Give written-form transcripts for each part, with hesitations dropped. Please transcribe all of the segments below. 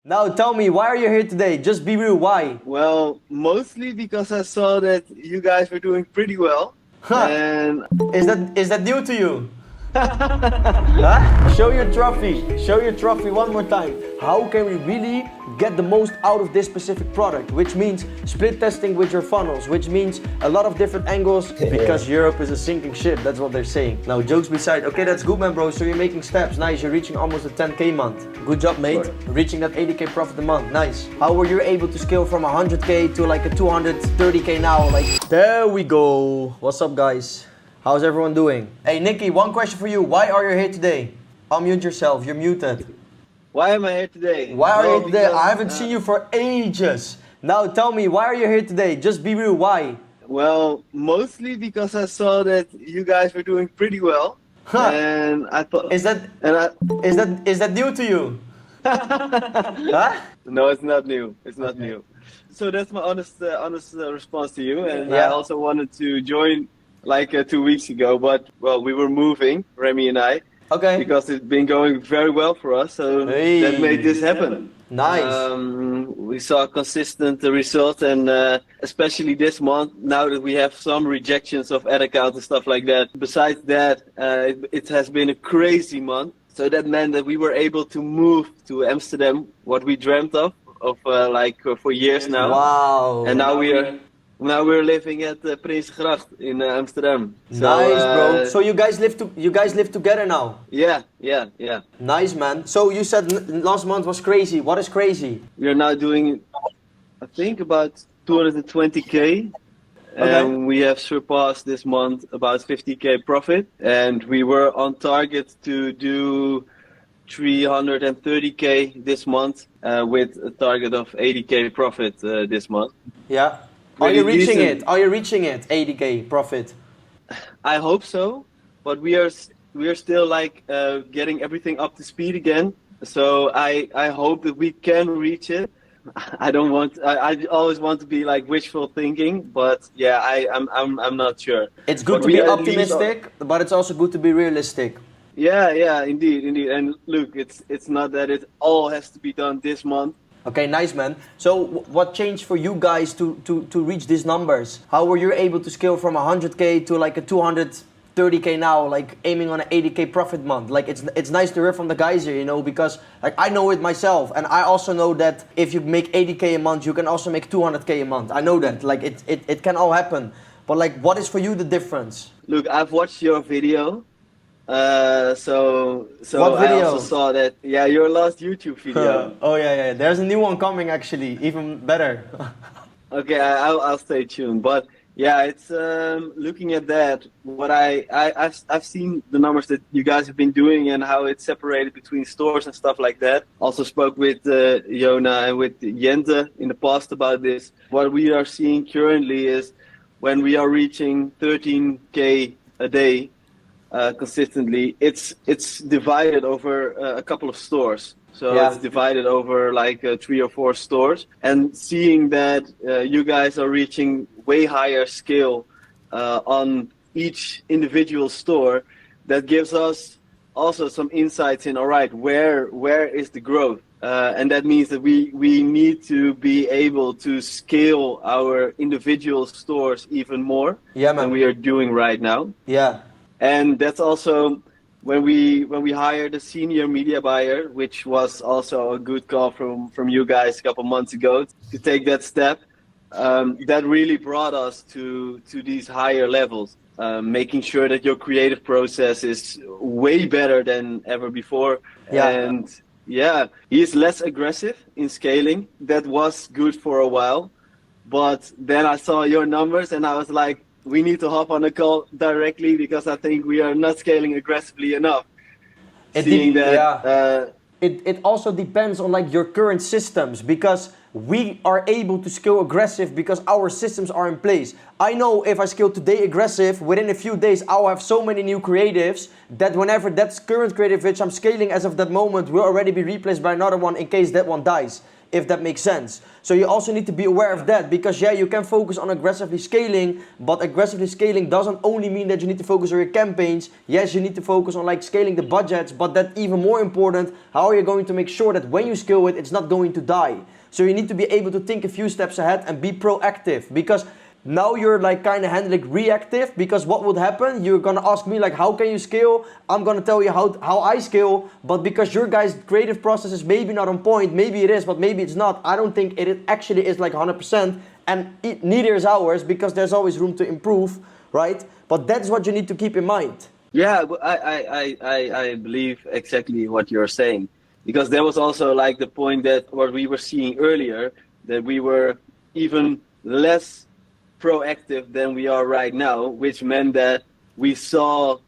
Now tell me, why are you here today? Just be real, why? Well, mostly because I saw that you guys were doing pretty well. Huh? And Is that new to you? Huh? Show your trophy. Show your trophy one more time. How can we really get the most out of this specific product? Which means split testing with your funnels, which means a lot of different angles because Europe is a sinking ship. That's what they're saying. Now, jokes beside, okay, that's good, man, bro. So you're making steps. Nice. You're reaching almost a 10K month. Good job, mate. Sure. Reaching that 80K profit a month. Nice. How were you able to scale from 100K to like a 230K now? Like, there we go. What's up, guys? How's everyone doing? Hey, Nicky, one question for you. Why are you here today? Unmute yourself. You're muted. why am I here today? Why are you here today? Because, I haven't seen you for ages. Now tell me, why are you here today? Just be real. Why? Well, mostly because I saw that you guys were doing pretty well. Huh. And I thought. Is that And I. is that new to you? Huh? No, it's not new. It's not Okay. new. So that's my honest response to you. And I Yeah. also wanted to join like 2 weeks ago, but well, we were moving, Remy and I. Okay. Because it's been going very well for us, so Hey. that made this happen. Nice. We saw consistent results, and especially this month, now that we have some rejections of ad accounts and stuff like that. Besides that, it has been a crazy month. So that meant that we were able to move to Amsterdam, what we dreamt of for years now. Wow. And now we're living at Prinsengracht in Amsterdam. So, Nice, bro. So you guys live together now. yeah. Nice, man. So you said last month was crazy. What is crazy? We are now doing, I think, about 220K. And we have surpassed this month about 50K profit. And we were on target to do 330K this month with a target of 80K profit this month. Yeah. Are you Pretty reaching decent. it? Are you reaching it? 80K profit. I hope so, but we are still like getting everything up to speed again. So I hope that we can reach it. I don't want. I always want to be like wishful thinking, but yeah, I'm not sure. It's good But to we be at least optimistic, but it's also good to be realistic. Yeah, indeed. And look, it's not that it all has to be done this month. Okay, nice, man. So what changed for you guys to reach these numbers? How were you able to scale from 100K to like a 230K now, like aiming on an 80K profit month? Like it's nice to hear from the guys here, you know, because like I know it myself, and I also know that if you make 80K a month, you can also make 200K a month. I know that, like it can all happen. But like, what is for you the difference? Look, I've watched your video. So What I video? also saw that. Yeah, your last YouTube video. Oh yeah. There's a new one coming actually, even better. Okay, I'll stay tuned. But yeah, it's looking at that. What I've seen the numbers that you guys have been doing and how it's separated between stores and stuff like that. Also spoke with Jona and with Jente in the past about this. What we are seeing currently is when we are reaching 13K a day consistently, it's divided over a couple of stores. So Yeah. it's divided over like 3 or 4 stores, and seeing that you guys are reaching way higher scale on each individual store, that gives us also some insights in, all right, where is the growth? And that means that we need to be able to scale our individual stores even more Yeah, man. than we are doing right now. Yeah. And that's also when we hired a senior media buyer, which was also a good call from you guys a couple months ago to take that step. That really brought us to these higher levels, making sure that your creative process is way better than ever before. Yeah. And yeah, he's less aggressive in scaling. That was good for a while, but then I saw your numbers and I was like, we need to hop on a call directly because I think we are not scaling aggressively enough. It also depends on like your current systems, because we are able to scale aggressive because our systems are in place. I know if I scale today aggressive, within a few days I'll have so many new creatives that whenever that current creative which I'm scaling as of that moment will already be replaced by another one in case that one dies. if that makes sense. So you also need to be aware of that, because yeah, you can focus on aggressively scaling, but aggressively scaling doesn't only mean that you need to focus on your campaigns. Yes, you need to focus on like scaling the budgets, but that even more important, how are you going to make sure that when you scale it, it's not going to die? So you need to be able to think a few steps ahead and be proactive, because now you're like kind of handling reactive, because what would happen, you're gonna ask me like, how can you scale? I'm gonna tell you how I scale, but because your guys' creative process is maybe not on point, maybe it is, but maybe it's not. I don't think it actually is like 100%, and neither is ours, because there's always room to improve, right? But that's what you need to keep in mind. Yeah, but I believe exactly what you're saying, because there was also like the point that what we were seeing earlier, that we were even less proactive than we are right now, which meant that we saw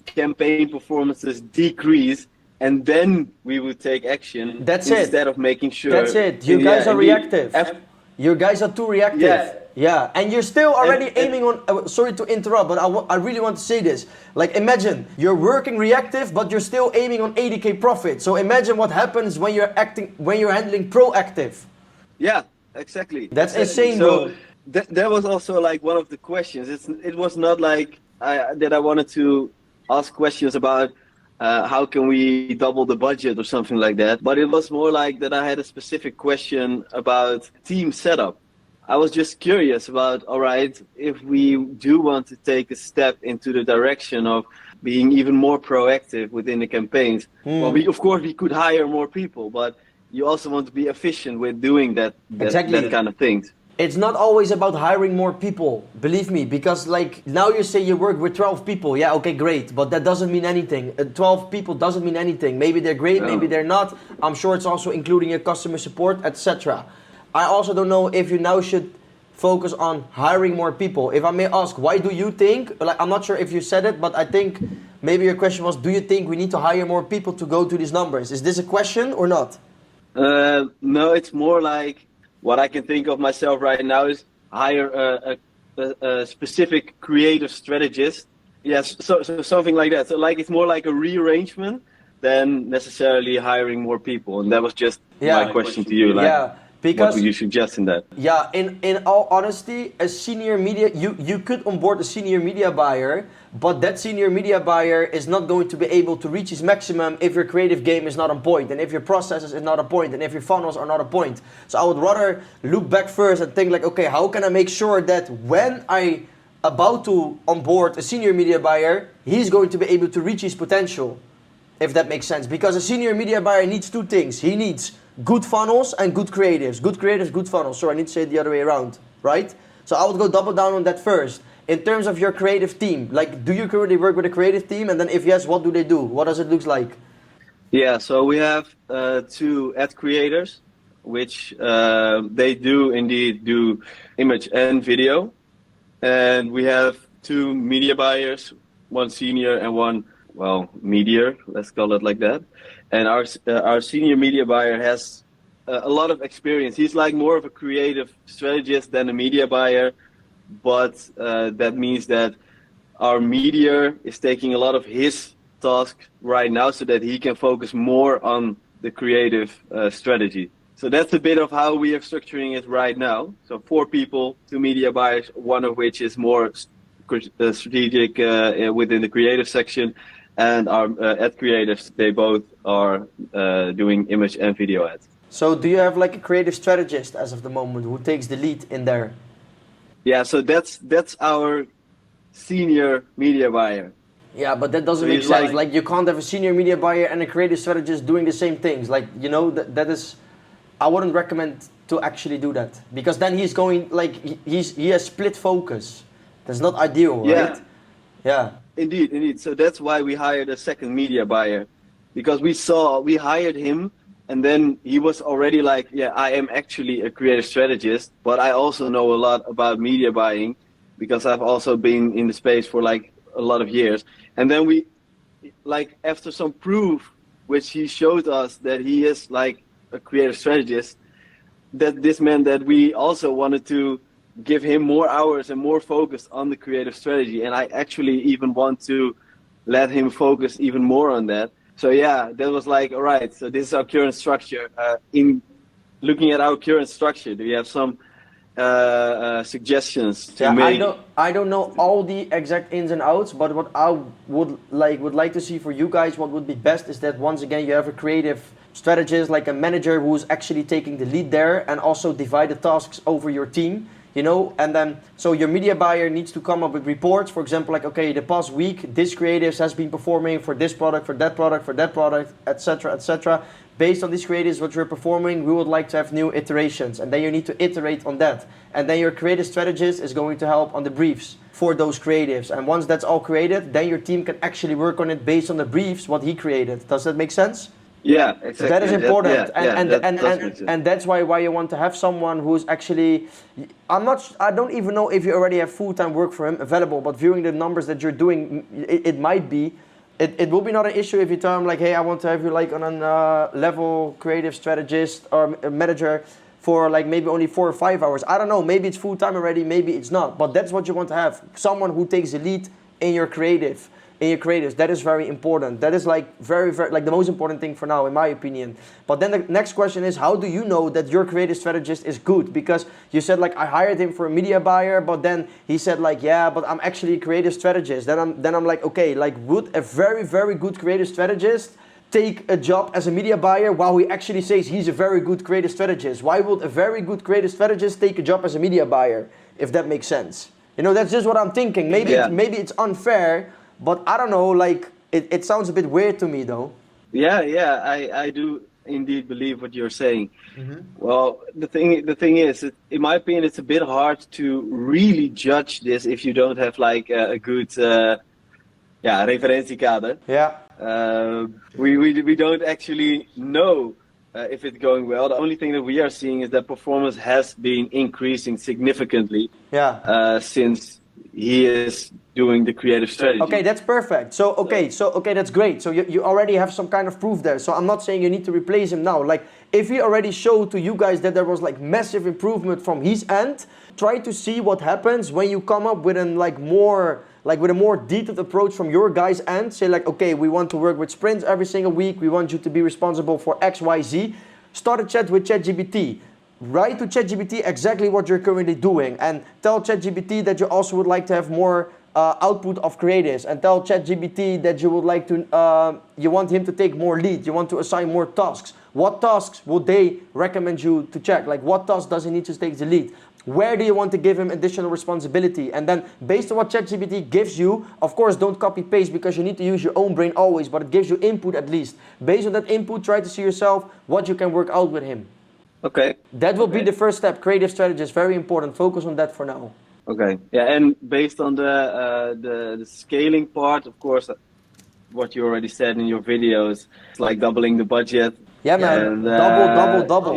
campaign performances decrease, and then we would take action. That's instead it. of making sure. That's it. You guys are reactive. You guys are too reactive. Yeah. Yeah, and you're still already aiming on. Sorry to interrupt, but I really want to say this. Like, imagine you're working reactive, but you're still aiming on 80k profit. So imagine what happens when you're handling proactive. Yeah, exactly. That's exactly. insane, bro. So that was also like one of the questions. It was not like that I wanted to ask questions about how can we double the budget or something like that. But it was more like that I had a specific question about team setup. I was just curious about, all right, if we do want to take a step into the direction of being even more proactive within the campaigns, well, of course we could hire more people, but you also want to be efficient with doing that kind of things. It's not always about hiring more people, believe me, because like now you say you work with 12 people. Yeah, okay, great, but that doesn't mean anything. 12 people doesn't mean anything. Maybe they're great, maybe they're not. I'm sure it's also including your customer support, etc. I also don't know if you now should focus on hiring more people. If I may ask, why do you think, like I'm not sure if you said it, but I think maybe your question was, do you think we need to hire more people to go to these numbers? Is this a question or not? No, it's more like what I can think of myself right now is hire a specific creative strategist. Yes, so something like that. So like it's more like a rearrangement than necessarily hiring more people. And that was just my question to you. Like, because, what would you suggest in that? Yeah, in all honesty, a senior media, you could onboard a senior media buyer, but that senior media buyer is not going to be able to reach his maximum if your creative game is not on point, and if your processes is not on point, and if your funnels are not on point. So I would rather look back first and think like, okay, how can I make sure that when I about to onboard a senior media buyer, he's going to be able to reach his potential, if that makes sense. Because a senior media buyer needs two things. He needs good funnels and good creatives. Good creatives, good funnels. So I need to say it the other way around, right? So I would go double down on that first. In terms of your creative team, like, do you currently work with a creative team? And then if yes, what do they do? What does it look like? Yeah, so we have 2 ad creators, which they do indeed do image and video. And we have 2 media buyers, 1 senior and 1, well, media, let's call it like that. And our senior media buyer has a lot of experience. He's like more of a creative strategist than a media buyer, but that means that our media is taking a lot of his task right now so that he can focus more on the creative strategy. So that's a bit of how we are structuring it right now. So 4 people, 2 media buyers, 1 of which is more strategic within the creative section. And our ad creatives, they both are doing image and video ads. So do you have like a creative strategist as of the moment who takes the lead in there? Yeah, so that's our senior media buyer. Yeah, but that doesn't make sense. Like you can't have a senior media buyer and a creative strategist doing the same things. Like, you know, that is, I wouldn't recommend to actually do that, because then he's going like he has split focus. That's not ideal, right? Yeah. Indeed. So that's why we hired a second media buyer, because we hired him, and then he was already like, yeah, I am actually a creative strategist, but I also know a lot about media buying, because I've also been in the space for like a lot of years. And then we, like, after some proof, which he showed us that he is like a creative strategist, that this meant that we also wanted to give him more hours and more focus on the creative strategy. And I actually even want to let him focus even more on that. So yeah, that was like, all right, so this is our current structure. In looking at our current structure, do you have some suggestions to Yeah, make? I don't know all the exact ins and outs, but what I would like to see for you guys, what would be best is that once again you have a creative strategist, like a manager who's actually taking the lead there, and also divide the tasks over your team. And then so your media buyer needs to come up with reports. For example, like, okay, the past week this creatives has been performing for this product, for that product, for that product, etc., etc. Based on these creatives what you're performing, we would like to have new iterations, and then you need to iterate on that. And then your creative strategist is going to help on the briefs for those creatives. And once that's all created, then your team can actually work on it based on the briefs what he created. Does that make sense? Yeah, exactly. That is important, That and that's why you want to have someone who's actually. I don't even know if you already have full-time work for him available, but viewing the numbers that you're doing, it might be. It will be not an issue if you tell him like, hey, I want to have you like on a level creative strategist or a manager for like maybe only 4 or 5 hours. I don't know. Maybe it's full-time already. Maybe it's not. But that's what you want to have. Someone who takes the lead in your creative. In your creatives, that is very important. That is like very, very like the most important thing for now, in my opinion. But then the next question is, how do you know that your creative strategist is good? Because you said like I hired him for a media buyer, but then he said like, yeah, but I'm actually a creative strategist. Then I'm like, okay, like would a very, very good creative strategist take a job as a media buyer while he actually says he's a very good creative strategist? Why would a very good creative strategist take a job as a media buyer? If that makes sense. That's just what I'm thinking. Maybe it's unfair. But I don't know, like, it sounds a bit weird to me, though. Yeah, I do indeed believe what you're saying. Mm-hmm. Well, the thing is, in my opinion, it's a bit hard to really judge this if you don't have like a good, referentiekader. Yeah. We don't actually know if it's going well. The only thing that we are seeing is that performance has been increasing significantly. Yeah. Since he is doing the creative strategy. Okay, that's perfect. So that's great. So you already have some kind of proof there. So I'm not saying you need to replace him now. Like if he already showed to you guys that there was like massive improvement from his end, try to see what happens when you come up with a more detailed approach from your guys' end. Say like, okay, we want to work with sprints every single week. We want you to be responsible for X, Y, Z. Start a chat with ChatGPT. Write to ChatGPT exactly what you're currently doing, and tell ChatGPT that you also would like to have more output of creatives, and tell ChatGPT that you would like to, you want him to take more lead, you want to assign more tasks. What tasks would they recommend you to check? Like what tasks does he need to take the lead? Where do you want to give him additional responsibility? And then based on what ChatGPT gives you, of course don't copy paste because you need to use your own brain always, but it gives you input at least. Based on that input, try to see yourself what you can work out with him. Okay. That will be the first step. Creative strategist, very important. Focus on that for now. Okay. Yeah, and based on the scaling part, of course, what you already said in your videos, it's like doubling the budget. Yeah, man. And, Double.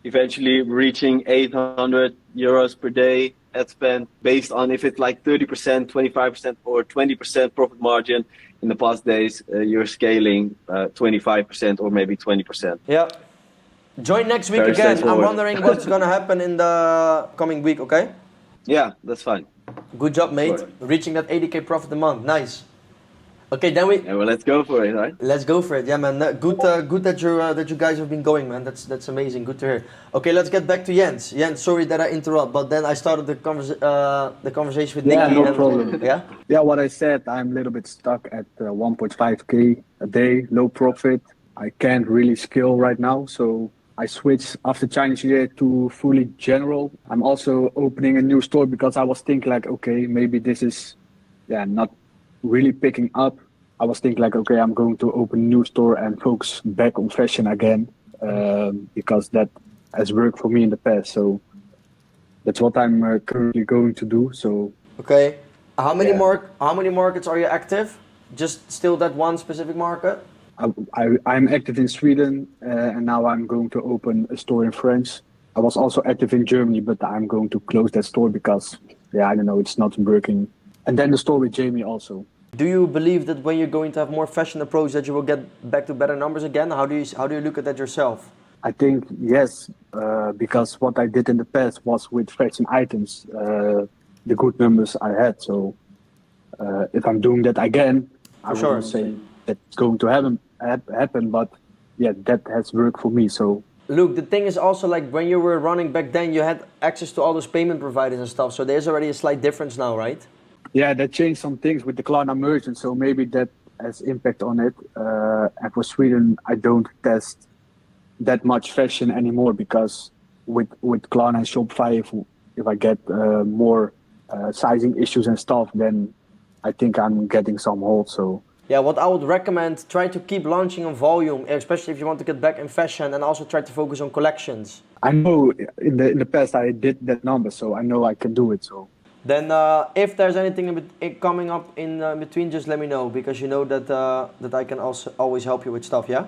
Eventually reaching 800 euros per day ad spend, based on if it's like 30%, 25%, or 20% profit margin. In the past days, you're scaling 25% or maybe 20%. Yeah. Join next week Very again. I'm straightforward. wondering what's going to happen in the coming week, okay? Yeah, that's fine. Good job, mate. Sure. Reaching that 80k profit a month. Nice. Okay, then Yeah, well, let's go for it, right? let's go for it. Yeah, man. Good that you guys have been going, man. That's amazing. Good to hear. Okay, let's get back to Jens. Jens, sorry that I interrupt, but then I started the conversation with Nicky. Yeah, no and, problem. Yeah. Yeah, what I said, I'm a little bit stuck at 1.5k a day, low profit. I can't really scale right now, so I switched after Chinese New Year to fully general. I'm also opening a new store because I was thinking like, okay, maybe this is not really picking up. I was thinking like, okay, I'm going to open a new store and focus back on fashion again, because that has worked for me in the past. So that's what I'm currently going to do. So Okay. How many markets are you active? Just still that one specific market? I'm active in Sweden, and now I'm going to open a store in France. I was also active in Germany, but I'm going to close that store because, I don't know, it's not working. And then the store with Jamie also. Do you believe that when you're going to have more fashion approach that you will get back to better numbers again? How do you look at that yourself? I think yes, because what I did in the past was with fashion items, the good numbers I had. So if I'm doing that again, I wouldn't say that's going to happen. But yeah, that has worked for me. So Luke, the thing is also like when you were running back then, you had access to all those payment providers and stuff. So there's already a slight difference now, right? yeah, that changed some things with the Klarna merchant. So maybe that has impact on it. And for Sweden, I don't test that much fashion anymore because with Klarna and Shopify, if I get more sizing issues and stuff, then I think I'm getting some hold. So Yeah, what I would recommend, try to keep launching on volume, especially if you want to get back in fashion, and also try to focus on collections. I know in the past I did that number, so I know I can do it. So Then, if there's anything coming up in between, just let me know because you know that I can also always help you with stuff. Yeah.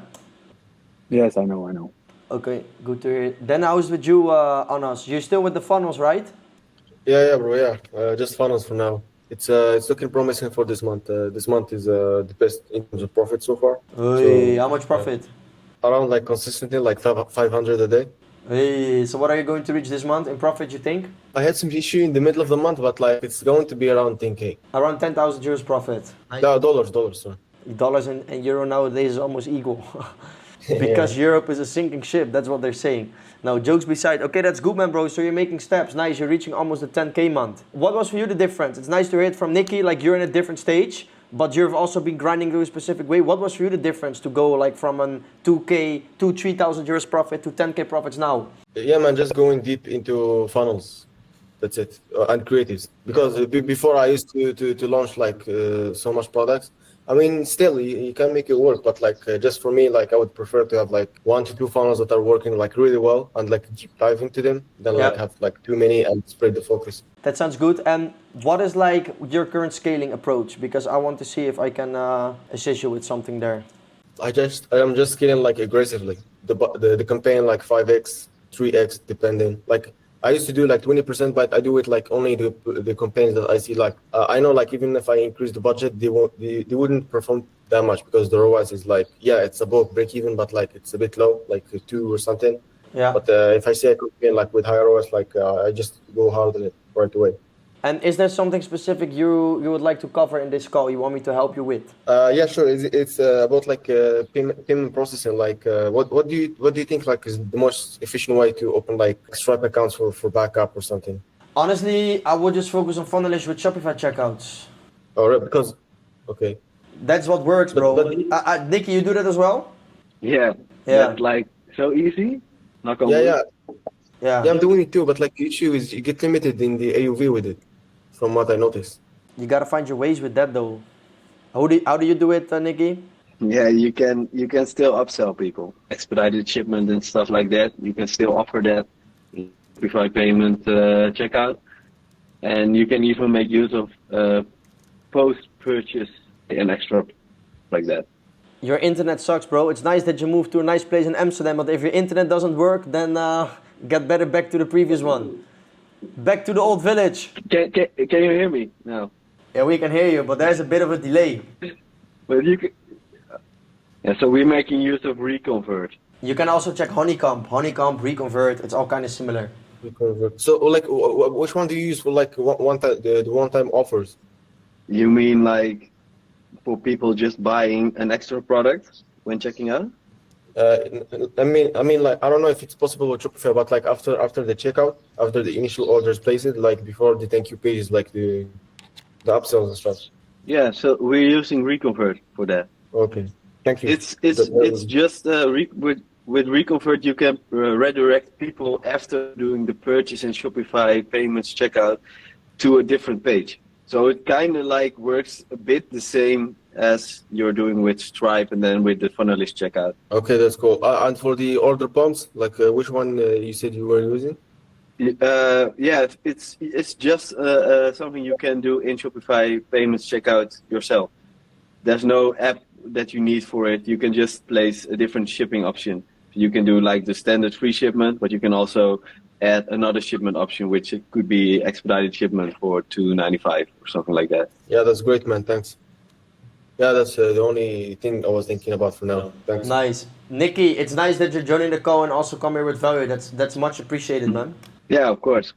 yes, I know. Okay, good to hear. Then how's with you, Anas? You're still with the funnels, right? Yeah, bro. Yeah, just funnels for now. It's looking promising for this month. This month is the best in terms of profit so far. Hey, So how much profit? around like consistently like 500 a day. Hey, so what are you going to reach this month in profit, you think? I had some issue in the middle of the month, but like it's going to be around 10K. Around 10,000 euros profit. No, dollars, sorry. Dollars and euro nowadays is almost equal. Because Europe is a sinking ship, that's what they're saying. Now, jokes beside, okay, that's good, man, bro. So you're making steps. Nice, you're reaching almost the 10K month. What was for you the difference? It's nice to hear it from Nicky, like you're in a different stage, but you've also been grinding through a specific way. What was for you the difference to go like from an 2K, 3,000 euros profit to 10K profits now? Yeah, man, just going deep into funnels. That's it, and creatives. Because before I used to launch like so much products. I mean, still you can make it work, but like just for me, like I would prefer to have like 1 to 2 funnels that are working like really well and like deep dive into them than like have like too many and spread the focus. That sounds good. And what is like your current scaling approach? Because I want to see if I can assist you with something there. I'm just scaling like aggressively. The campaign like 5x, 3x depending. Like I used to do like 20%, but I do it like only the campaigns that I see like I know like even if I increase the budget, they wouldn't perform that much because the ROAS is like it's above break even, but like it's a bit low, like 2 or something. Yeah. But if I see a campaign like with higher ROAS, like I just go hard on it right away. And is there something specific you would like to cover in this call you want me to help you with? Yeah, sure. It's about like payment processing. Like, what do you think like is the most efficient way to open like Stripe accounts for backup or something? Honestly, I would just focus on funnelish with Shopify checkouts. Or because, okay. That's what works, bro. But Nicky, you do that as well? Yeah. Yeah. That's like so easy. Not gonna yeah, Yeah. I'm doing it too. But like the issue is you get limited in the AUV with it, from what I noticed. You gotta find your ways with that though. How do you do it, Nicky? Yeah, you can still upsell people, expedited shipment and stuff like that. You can still offer that before payment checkout, and you can even make use of post-purchase and extra like that. Your internet sucks, bro. It's nice that you moved to a nice place in Amsterdam, but if your internet doesn't work, then get better back to the previous one. Back to the old village. Can you hear me now? Yeah, we can hear you, but there's a bit of a delay. But you can. Yeah, so we're making use of Reconvert. You can also check Honeycomb, Reconvert. It's all kind of similar. So like, which one do you use for like the one-time offers? You mean like for people just buying an extra product when checking out? I mean, like I don't know if it's possible with Shopify, but like after the checkout, after the initial orders placed, like before the thank you pages, like the upsells and stuff. Yeah, so we're using Reconvert for that. Okay, thank you. It's just with Reconvert you can redirect people after doing the purchase and Shopify payments checkout to a different page. So it kind of like works a bit the same as you're doing with Stripe and then with the funnelist checkout. Okay, that's cool. And for the order pumps, like which one you said you were using? Yeah, it's just something you can do in Shopify payments checkout yourself. There's no app that you need for it. You can just place a different shipping option. You can do like the standard free shipment, but you can also add another shipment option, which it could be expedited shipment for $2.95 or something like that. Yeah, that's great, man. Thanks. Yeah, that's the only thing I was thinking about for now. Thanks. Nice. Nicky, it's nice that you're joining the call and also come here with value. That's much appreciated, man. Yeah, of course.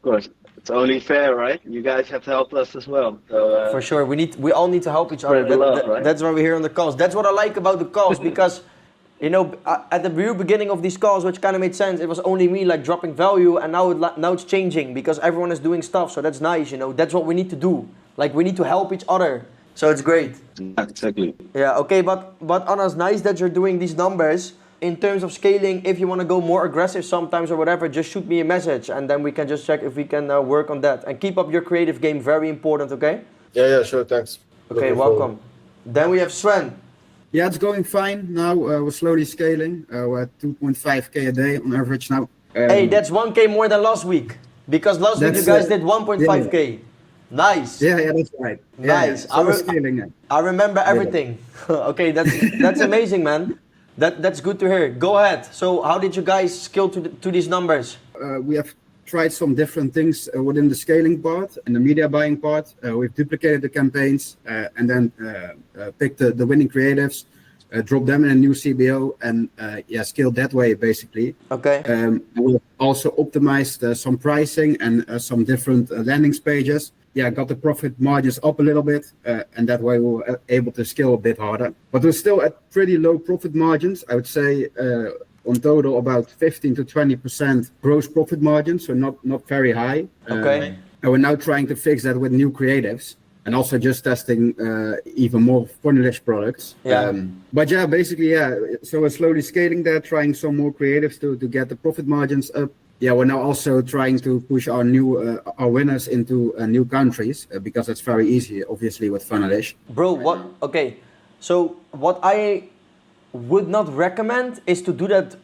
It's only fair, right? You guys have helped us as well. So, for sure, we all need to help each other. Right? That's why we're here on the calls. That's what I like about the calls because You know, at the real beginning of these calls, which kind of made sense, it was only me like dropping value, and now it's changing because everyone is doing stuff. So that's nice, you know. That's what we need to do. Like we need to help each other. So it's great. Yeah, exactly. Yeah. Okay. But Anna, it's nice that you're doing these numbers. In terms of scaling, if you want to go more aggressive sometimes or whatever, just shoot me a message, and then we can just check if we can work on that. And keep up your creative game. Very important. Okay. Yeah, sure, thanks. Okay. Looking Welcome. forward. Then we have Sven. Yeah, it's going fine now. We're slowly scaling. We're at 2.5k a day on average now. Hey, that's 1k more than last week. Because last week you guys did 1.5k. Nice. Yeah, that's right. Nice. So we're scaling it. I remember everything. Okay, that's amazing, man. That's good to hear. Go ahead. So how did you guys scale to these numbers? We have tried some different things within the scaling part and the media buying part. We've duplicated the campaigns and then picked the winning creatives, dropped them in a new CBO, and scaled that way basically. Okay. We've also optimized some pricing and some different landing pages. Yeah, got the profit margins up a little bit, and that way we were able to scale a bit harder. But we're still at pretty low profit margins. I would say on total about 15 to 20% gross profit margin, so not very high. Okay. And we're now trying to fix that with new creatives and also just testing even more funnelish products. Yeah. But yeah, basically, so we're slowly scaling that, trying some more creatives to get the profit margins up. Yeah, we're now also trying to push our our winners into new countries because that's very easy, obviously, with funnelish. Bro, what? Okay. So what I would not recommend is to do that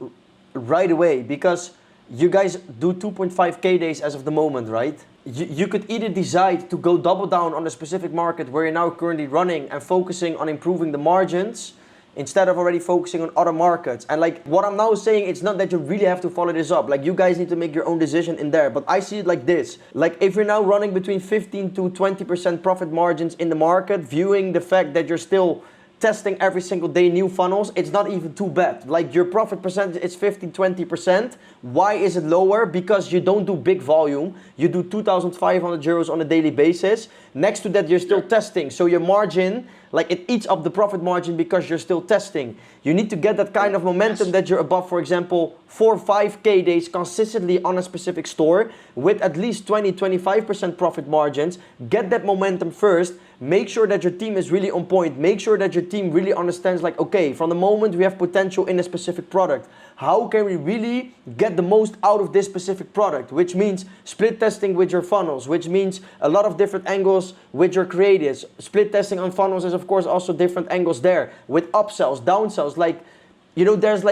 right away, because you guys do 2.5k days as of the moment, right? You could either decide to go double down on a specific market where you're now currently running and focusing on improving the margins instead of already focusing on other markets. And like what I'm now saying, it's not that you really have to follow this up. Like you guys need to make your own decision in there. But I see it like this. Like if you're now running between 15 to 20% profit margins in the market, viewing the fact that you're still testing every single day new funnels, it's not even too bad. Like your profit percentage is 15-20%. Why is it lower? Because you don't do big volume. You do 2,500 euros on a daily basis. Next to that, you're still testing. So your margin, like it eats up the profit margin because you're still testing. You need to get that kind of momentum that you're above, for example, 4 or 5k days consistently on a specific store with at least 20-25% profit margins. Get that momentum first. Make sure that your team is really on point. Make sure that your team really understands, like, okay, from the moment we have potential in a specific product, how can we really get the most out of this specific product? Which means split testing with your funnels, which means a lot of different angles with your creatives. Split testing on funnels is, of course, also different angles there with upsells, downsells. Like, you know, there's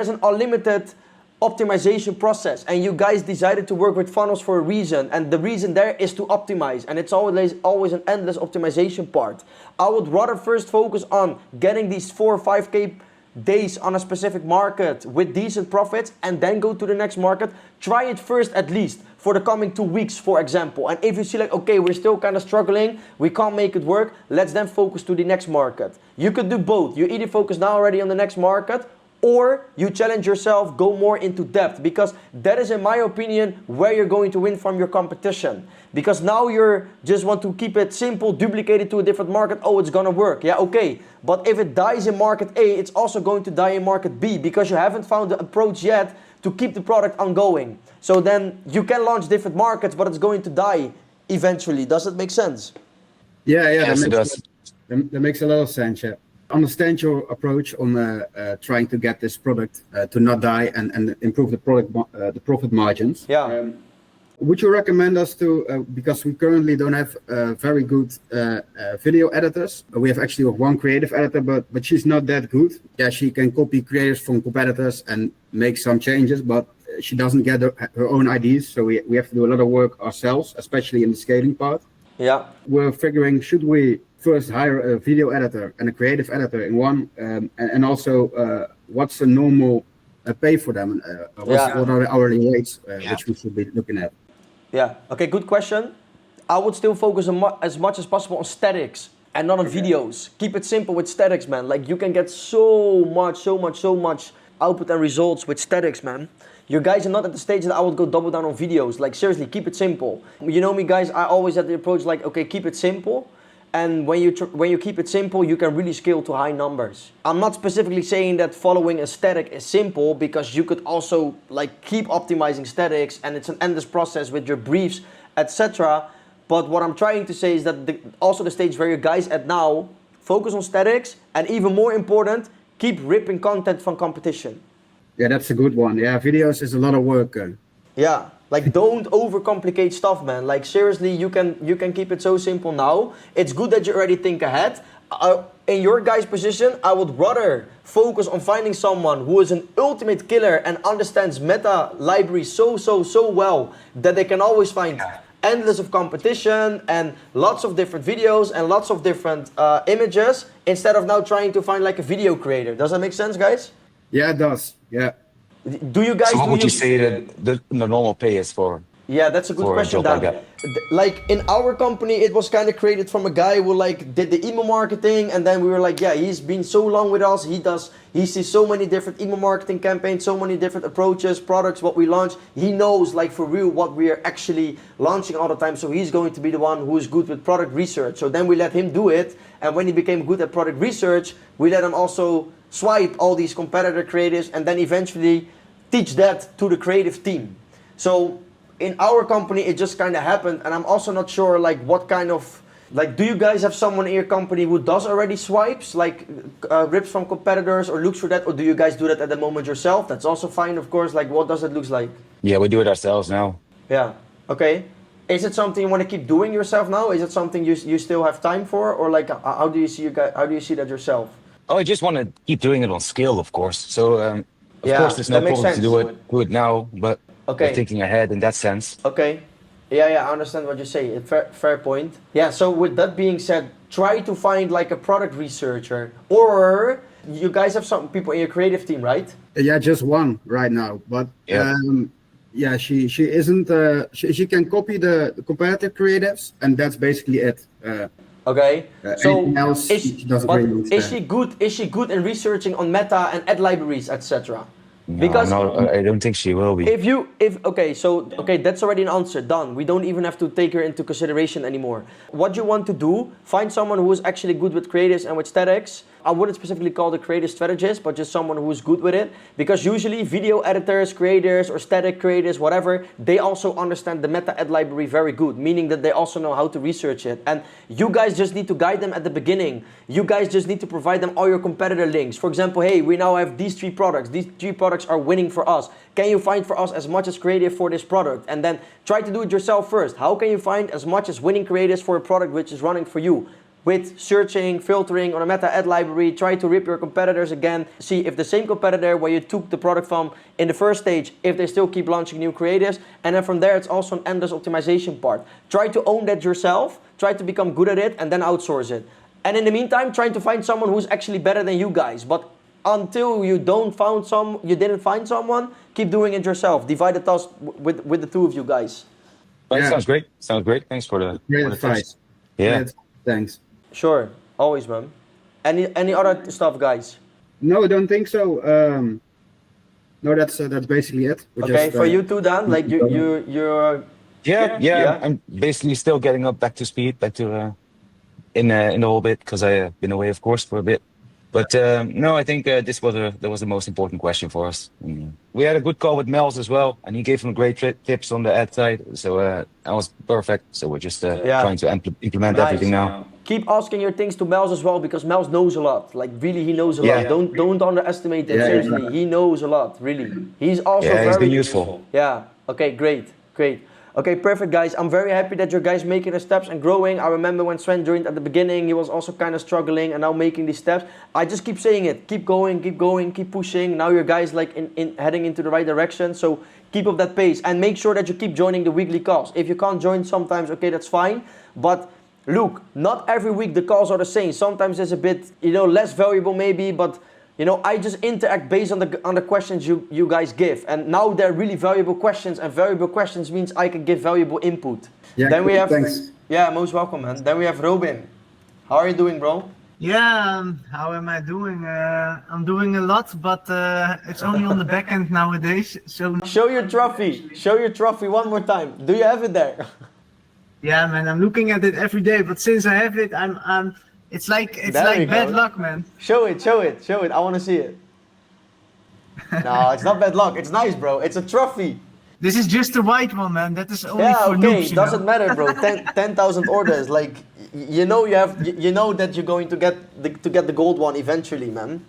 an unlimited optimization process, and you guys decided to work with funnels for a reason, and the reason there is to optimize, and it's always an endless optimization part. I would rather first focus on getting these 4 or 5k days on a specific market with decent profits and then go to the next market. Try it first, at least for the coming 2 weeks, for example, and if you see like, okay, we're still kind of struggling, we can't make it work, let's then focus to the next market. You could do both. You either focus now already on the next market, or you challenge yourself, go more into depth, because that is, in my opinion, where you're going to win from your competition. Because now you're just want to keep it simple, duplicate it to a different market. Oh, it's gonna work. Yeah, okay. But if it dies in market A, it's also going to die in market B, because you haven't found the approach yet to keep the product ongoing. So then you can launch different markets, but it's going to die eventually. Does it make sense? Yeah, Yes, it does. That makes a lot of sense. Yeah. Understand your approach on trying to get this product to not die and improve the profit margins. Yeah. Would you recommend us to, because we currently don't have very good video editors. We have actually one creative editor, but she's not that good. Yeah, she can copy creatives from competitors and make some changes, but she doesn't get her own ideas. So we have to do a lot of work ourselves, especially in the scaling part. Yeah. We're figuring, should we first hire a video editor and a creative editor in one, and also what's the normal pay for them? What are the hourly rates which we should be looking at? Yeah. Okay, good question. I would still focus on as much as possible on statics and not on videos. Keep it simple with statics, man. Like you can get so much output and results with statics, man. You guys are not at the stage that I would go double down on videos. Like seriously, keep it simple. You know me, guys, I always had the approach like, okay, keep it simple. And when you keep it simple, you can really scale to high numbers. I'm not specifically saying that following a static is simple, because you could also like keep optimizing statics, and it's an endless process with your briefs, etc. But what I'm trying to say is that also the stage where you guys at now, focus on statics, and even more important, keep ripping content from competition. Yeah, that's a good one. Yeah, videos is a lot of work. Yeah, like don't overcomplicate stuff, man. Like seriously, you can keep it so simple now. It's good that you already think ahead. In your guys' position, I would rather focus on finding someone who is an ultimate killer and understands meta library so well that they can always find endless of competition and lots of different videos and lots of different images, instead of now trying to find like a video creator. Does that make sense, guys? Yeah, it does. Yeah. Do you guys? So what would you say that the normal pay is for? Yeah, that's a good for a question, job Dan. like Like in our company, it was kind of created from a guy who like did the email marketing, and then we were like, yeah, he's been so long with us. He sees so many different email marketing campaigns, so many different approaches, products, what we launch. He knows like for real what we are actually launching all the time. So he's going to be the one who is good with product research. So then we let him do it, and when he became good at product research, we let him also swipe all these competitor creatives, and then eventually teach that to the creative team. So in our company, it just kind of happened, and I'm also not sure like what kind of, like, do you guys have someone in your company who does already swipes, like rips from competitors or looks for that, or do you guys do that at the moment yourself? That's also fine, of course. Like, what does it look like? Yeah, we do it ourselves now. Yeah. Okay. Is it something you want to keep doing yourself now? Is it something you still have time for, or like how do you see that yourself? Oh, I just want to keep doing it on skill, of course. So of course, there's no that makes problem to sense. do it now, but Okay. we're thinking ahead in that sense. Okay. Yeah, I understand what you say. Fair point. Yeah, so with that being said, try to find like a product researcher, or you guys have some people in your creative team, right? Yeah, just one right now. But Yeah. yeah, she isn't. She can copy the competitive creatives, and that's basically it. Okay. So anything else, she doesn't really understand. is she good in researching on meta and ad libraries, etc.? No, Because no, I don't think she will be. Okay, that's already an answer, done. We don't even have to take her into consideration anymore. What you want to do, find someone who is actually good with creatives and with statics. I wouldn't specifically call the creative strategist, but just someone who is good with it. Because usually video editors, creators, or static creators, whatever, they also understand the meta ad library very good, meaning that they also know how to research it. And you guys just need to guide them at the beginning. You guys just need to provide them all your competitor links. For example, hey, we now have these 3 products. These 3 products are winning for us. Can you find for us as much as creative for this product? And then try to do it yourself first. How can you find as much as winning creatives for a product which is running for you? With searching, filtering on a meta ad library, try to rip your competitors again. See if the same competitor where you took the product from in the first stage, if they still keep launching new creatives. And then from there, it's also an endless optimization part. Try to own that yourself, try to become good at it, and then outsource it. And in the meantime, try to find someone who's actually better than you guys. But until you didn't find someone, keep doing it yourself. Divide the task with the 2 of you guys. Well, Yeah. Sounds great. Sounds great. Thanks for the Great for the advice. tips. Yeah. Great, thanks. Sure, always, man. Any other stuff, guys? No, I don't think so. No, that's basically it. We're Okay, just, for you too, Dan. Like you're. Yeah. I'm basically still getting up back to speed, back to in a whole bit, because I've been away, of course, for a bit. But no, I think that was the most important question for us. We had a good call with Mels as well, and he gave some great tips on the ad side. So that was perfect. So we're just trying to implement Nice. everything now. Keep asking your things to Mels as well, because Mels knows a lot. Like really, he knows a Yeah. lot. Don't underestimate him. Yeah, Seriously, yeah. he knows a lot. Really, he's also Yeah, very he's been useful. Yeah. Okay. Great. Okay, perfect, guys. I'm very happy that you guys making the steps and growing. I remember when Sven joined at the beginning, he was also kind of struggling, and now making these steps. I just keep saying it. Keep going, keep pushing. Now you guys like in heading into the right direction. So keep up that pace and make sure that you keep joining the weekly calls. If you can't join sometimes, okay, that's fine. But look, not every week the calls are the same. Sometimes it's a bit, less valuable maybe, but I just interact based on the questions you guys give. And now they're really valuable questions, and valuable questions means I can give valuable input. Yeah, Then we have, thanks. Yeah, most welcome, man. Then we have Robin. How are you doing, bro? Yeah, how am I doing? I'm doing a lot, but it's only on the back end nowadays. So Show your trophy. Show your trophy one more time. Do you have it there? Yeah, man, I'm looking at it every day, but since I have it, it's like There we bad go. luck, man. Show it. I want to see it. No, it's not bad luck. It's nice, bro. It's a trophy. This is just a white one, man. That is only Yeah, for okay. noobs, you Doesn't know? matter, bro. 10,000 orders. Like, you know, you know that you're going to get the gold one eventually, man.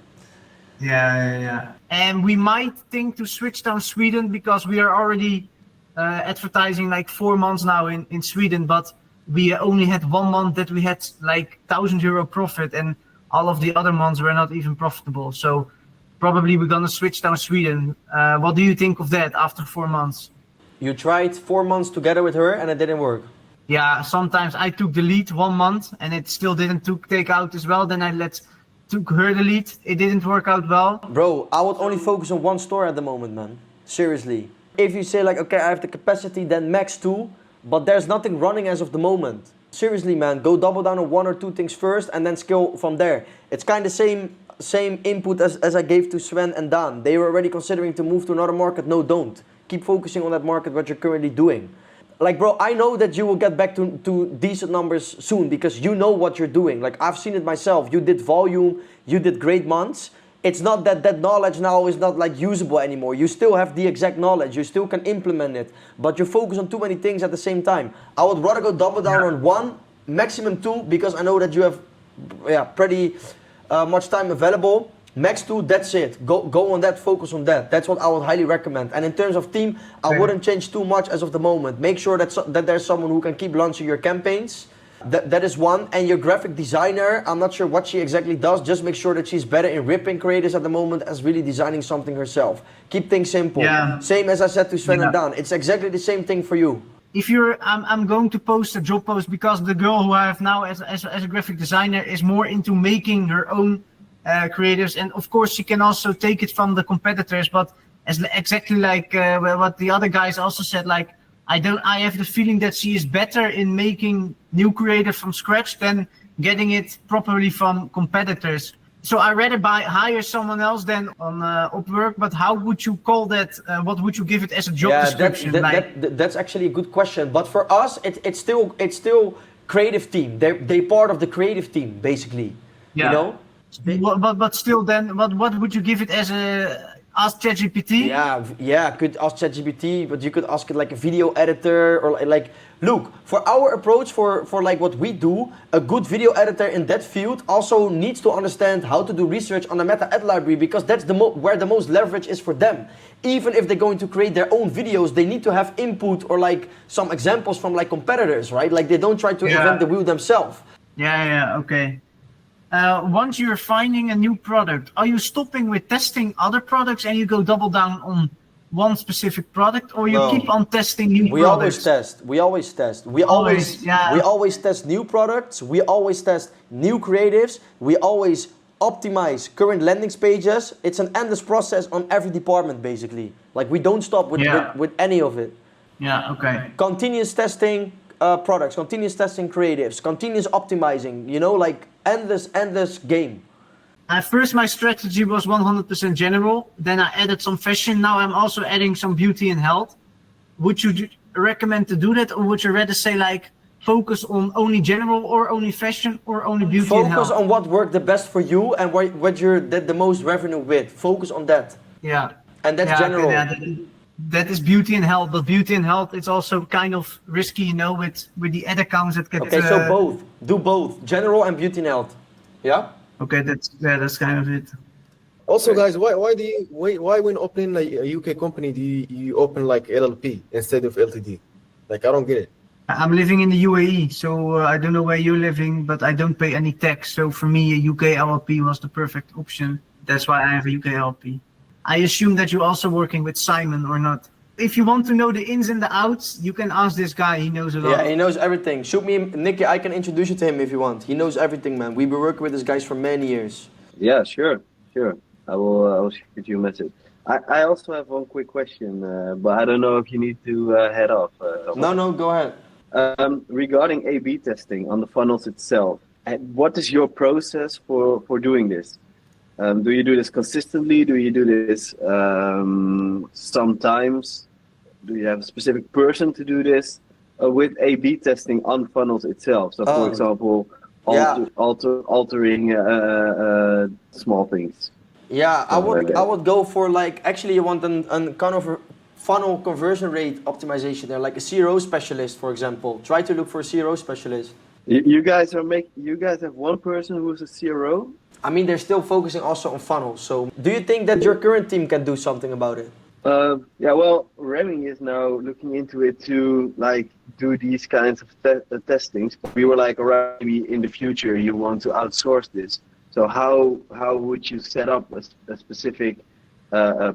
Yeah. And we might think to switch down Sweden because we are already advertising like 4 months now in Sweden, but we only had 1 month that we had like €1,000 profit, and all of the other months were not even profitable. So probably we're gonna switch down Sweden. What do you think of that after 4 months? You tried 4 months together with her and it didn't work. Yeah, sometimes I took the lead 1 month and it still didn't take out as well. Then I took her the lead. It didn't work out well. Bro, I would only focus on one store at the moment, man. Seriously. If you say like, okay, I have the capacity, then max 2, but there's nothing running as of the moment. Seriously, man, go double down on 1 or 2 things first and then scale from there. It's kind of same input as I gave to Sven and Dan. They were already considering to move to another market. No, don't. Keep focusing on that market, what you're currently doing. Like, bro, I know that you will get back to decent numbers soon because you know what you're doing. Like, I've seen it myself. You did volume, you did great months. It's not that knowledge now is not like usable anymore. You still have the exact knowledge. You still can implement it, but you focus on too many things at the same time. I would rather go double down on 1, maximum 2, because I know that you have pretty much time available. Max 2, that's it. Go on that, focus on that. That's what I would highly recommend. And in terms of team, I wouldn't change too much as of the moment. Make sure that there's someone who can keep launching your campaigns. That is one. And your graphic designer, I'm not sure what she exactly does. Just make sure that she's better in ripping creators at the moment as really designing something herself. Keep things simple. Yeah. Same as I said to Sven and Dan. It's exactly the same thing for you. If I'm going to post a job post because the girl who I have now as a graphic designer is more into making her own creatives, and of course she can also take it from the competitors. But exactly like what the other guys also said, like I have the feeling that she is better in making new creative from scratch than getting it properly from competitors. So I rather hire someone else than on Upwork. But how would you call that? What would you give it as a job description? That's actually a good question. But for us, it's still creative team. They part of the creative team basically. Yeah. You know. But still, then what would you give it as a Ask ChatGPT? Yeah, could ask ChatGPT, but you could ask it like a video editor or like, look, for our approach for like what we do, a good video editor in that field also needs to understand how to do research on the meta ad library, because that's where the most leverage is for them. Even if they're going to create their own videos, they need to have input or like some examples from like competitors, right? Like they don't try to invent the wheel themselves. Yeah, okay. Once you're finding a new product, are you stopping with testing other products and you go double down on one specific product, or you keep on testing new products? We always test. We always test new products. We always test new creatives. We always optimize current landing pages. It's an endless process on every department, basically. Like we don't stop with any of it. Yeah, okay. Continuous testing products, continuous testing creatives, continuous optimizing, you know, like endless game. First, my strategy was 100% general. Then I added some fashion. Now I'm also adding some beauty and health. Would you recommend to do that, or would you rather say like focus on only general, or only fashion, or only beauty and health? Focus on what worked the best for you and what you're the most revenue with. Focus on that. Yeah. And that's general. Okay, that is beauty and health, but beauty and health, it's also kind of risky, you know, with the ad accounts that get. Okay, so both. Do both, general and beauty and health. Yeah. Okay, that's kind of it. Also, guys, why when opening a UK company do you open like LLP instead of LTD? Like I don't get it. I'm living in the UAE, so I don't know where you're living, but I don't pay any tax. So for me, a UK LLP was the perfect option. That's why I have a UK LLP. I assume that you're also working with Simon or not. If you want to know the ins and the outs, you can ask this guy. He knows a lot. Yeah, he knows everything. Shoot me, Nicky. I can introduce you to him if you want. He knows everything, man. We've been working with these guys for many years. Yeah, sure. I will shoot you a message. I also have one quick question, but I don't know if you need to head off. No, go ahead. Regarding A/B testing on the funnels itself, what is your process for doing this? Do you do this consistently? Do you do this sometimes? Do you have a specific person to do this? with A/B testing on funnels itself. So, for Oh. example, Yeah. altering small things. Yeah, Okay. I would go for like, actually you want an kind of a funnel conversion rate optimization there, like a CRO specialist, for example. Try to look for a CRO specialist. You guys you guys have one person who's a CRO? I mean, they're still focusing also on funnels. So do you think that your current team can do something about it? Yeah, well, Remy is now looking into it to like do these kinds of testings. We were like, alright, maybe in the future you want to outsource this. So how would you set up a specific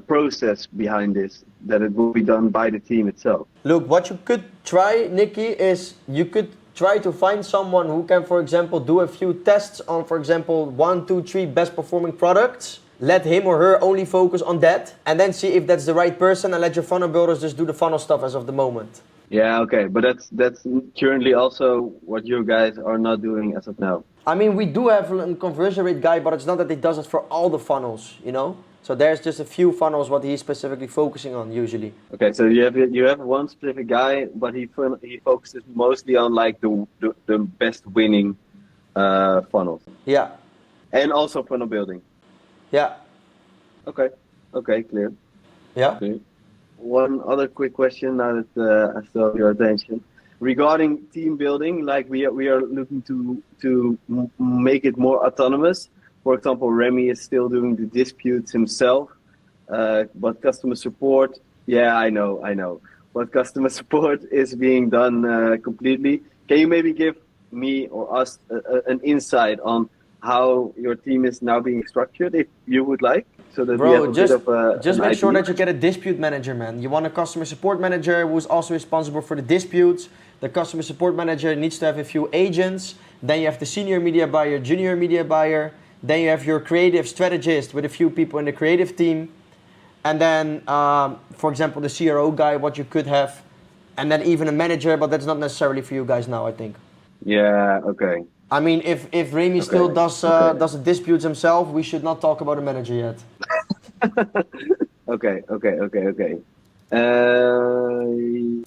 process behind this that it will be done by the team itself? Look, what you could try, Nicky, is you could try to find someone who can, for example, do a few tests on, for example, 1, 2, 3 best performing products. Let him or her only focus on that, and then see if that's the right person, and let your funnel builders just do the funnel stuff as of the moment. Yeah, okay, but that's currently also what you guys are not doing as of now. I mean, we do have a conversion rate guy, but it's not that he does it for all the funnels, you know? So there's just a few funnels what he's specifically focusing on usually. Okay, so you have one specific guy, but he focuses mostly on like the best winning funnels, Yeah, and also funnel building. yeah, Okay, clear. yeah. One other quick question now that I still have your attention. Regarding team building, like we are looking to make it more autonomous. For example, Remy is still doing the disputes himself, but customer support, yeah, I know. But customer support is being done completely. Can you maybe give me or us an insight on how your team is now being structured, if you would like? So that we have Bro, a just, bit of just an make sure idea. that you get a dispute manager, man. You want a customer support manager who's also responsible for the disputes. The customer support manager needs to have a few agents. Then you have the senior media buyer, junior media buyer. Then you have your creative strategist with a few people in the creative team. And then, for example, the CRO guy, what you could have. And then even a manager, but that's not necessarily for you guys now, I think. Yeah, okay. I mean, if Remy still does okay. does the disputes himself, we should not talk about a manager yet. Okay.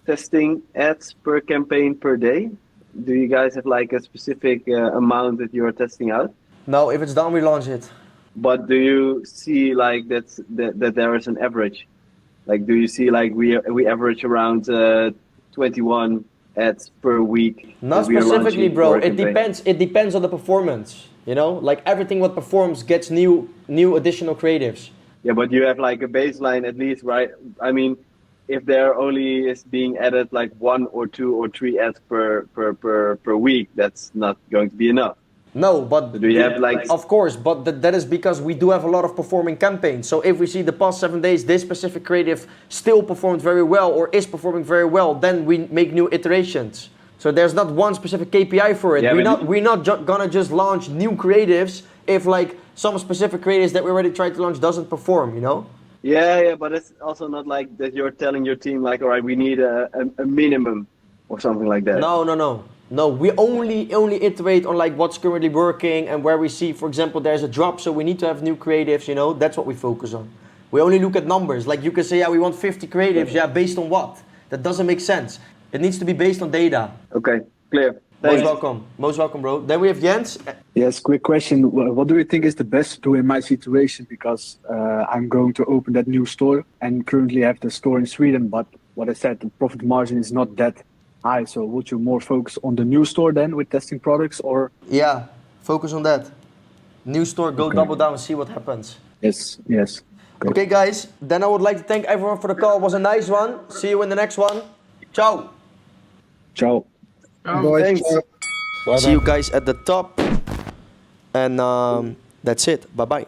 Testing ads per campaign per day. Do you guys have like a specific amount that you are testing out? No, if it's done, we launch it. But do you see like that there is an average? Like, do you see like we average around 21 ads per week? Not that we are specifically, launching bro. for a It campaign? depends. It depends on the performance. You know, like everything what performs gets new additional creatives. Yeah, but you have like a baseline at least, right? I mean, if there only is being added like 1 or 2 or 3 ads per week, that's not going to be enough. No, but Do you have like? of course, but that is because we do have a lot of performing campaigns. So if we see the past 7 days, this specific creative still performed very well or is performing very well, then we make new iterations. So there's not one specific KPI for it. Yeah, we're not gonna just launch new creatives if like some specific creatives that we already tried to launch doesn't perform, you know? Yeah, but it's also not like that you're telling your team like, all right, we need a minimum or something like that. No, we only iterate on like what's currently working and where we see, for example, there's a drop, so we need to have new creatives, you know, that's what we focus on. We only look at numbers. Like you can say, yeah, we want 50 creatives, yeah, based on what? That doesn't make sense. It needs to be based on data. Okay, clear. Most Thanks. welcome, bro. Then we have Jens. Yes, quick question. What do you think is the best to do in my situation? Because I'm going to open that new store and currently have the store in Sweden. But what I said, the profit margin is not that high. So would you more focus on the new store then with testing products or? Yeah, focus on that. New store, go double down and see what happens. Yes. Great. Okay, guys. Then I would like to thank everyone for the call. It was a nice one. See you in the next one. Ciao. Ciao. Boys, Thanks. See you guys at the top. And that's it. Bye-bye.